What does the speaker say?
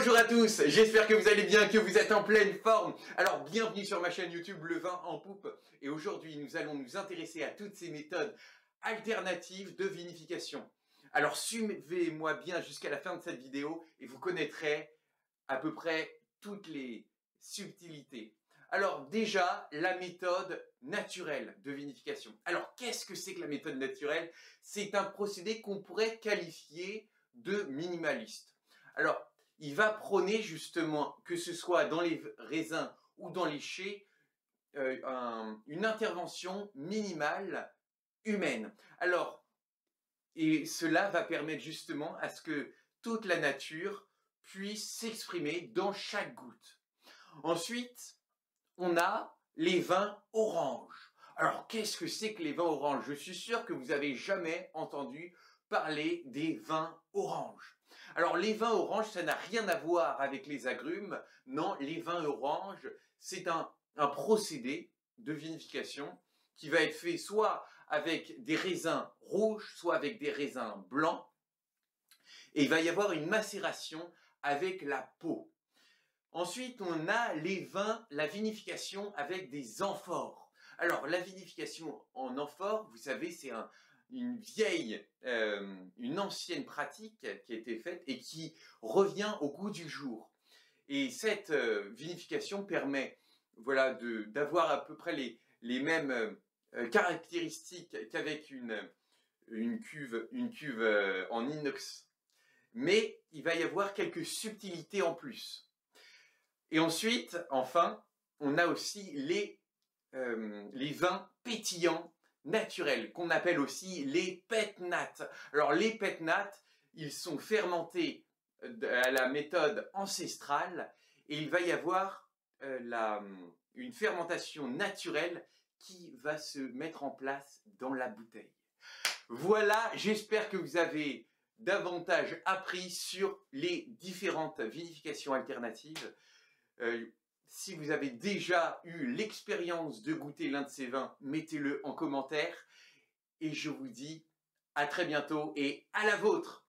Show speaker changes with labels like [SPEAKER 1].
[SPEAKER 1] Bonjour à tous, j'espère que vous allez bien, que vous êtes en pleine forme. Alors bienvenue sur ma chaîne YouTube Le Vin en Poupe. Et aujourd'hui nous allons nous intéresser à toutes ces méthodes alternatives de vinification. Alors suivez-moi bien jusqu'à la fin de cette vidéo et vous connaîtrez à peu près toutes les subtilités. Alors déjà, la méthode naturelle de vinification. Alors qu'est-ce que c'est que la méthode naturelle? C'est un procédé qu'on pourrait qualifier de minimaliste. Alors, il va prôner justement, que ce soit dans les raisins ou dans les chais, une intervention minimale humaine. Alors, et cela va permettre justement à ce que toute la nature puisse s'exprimer dans chaque goutte. Ensuite, on a les vins oranges. Alors, qu'est-ce que c'est que les vins oranges? Je suis sûr que vous n'avez jamais entendu parler des vins oranges. Alors, les vins oranges, ça n'a rien à voir avec les agrumes. Non, les vins oranges, c'est un procédé de vinification qui va être fait soit avec des raisins rouges, soit avec des raisins blancs. Et il va y avoir une macération avec la peau. Ensuite, on a les vins, la vinification avec des amphores. Alors, la vinification en amphore, vous savez, c'est une ancienne pratique qui a été faite et qui revient au goût du jour. Et cette vinification permet, voilà, d'avoir à peu près les mêmes caractéristiques qu'avec une cuve en inox. Mais il va y avoir quelques subtilités en plus. Et ensuite, enfin, on a aussi les vins pétillants naturels, qu'on appelle aussi les pet-nat. Alors, les pet-nat, ils sont fermentés à la méthode ancestrale, et il va y avoir une fermentation naturelle qui va se mettre en place dans la bouteille. Voilà, j'espère que vous avez davantage appris sur les différentes vinifications alternatives. Si vous avez déjà eu l'expérience de goûter l'un de ces vins, mettez-le en commentaire. Et je vous dis à très bientôt et à la vôtre!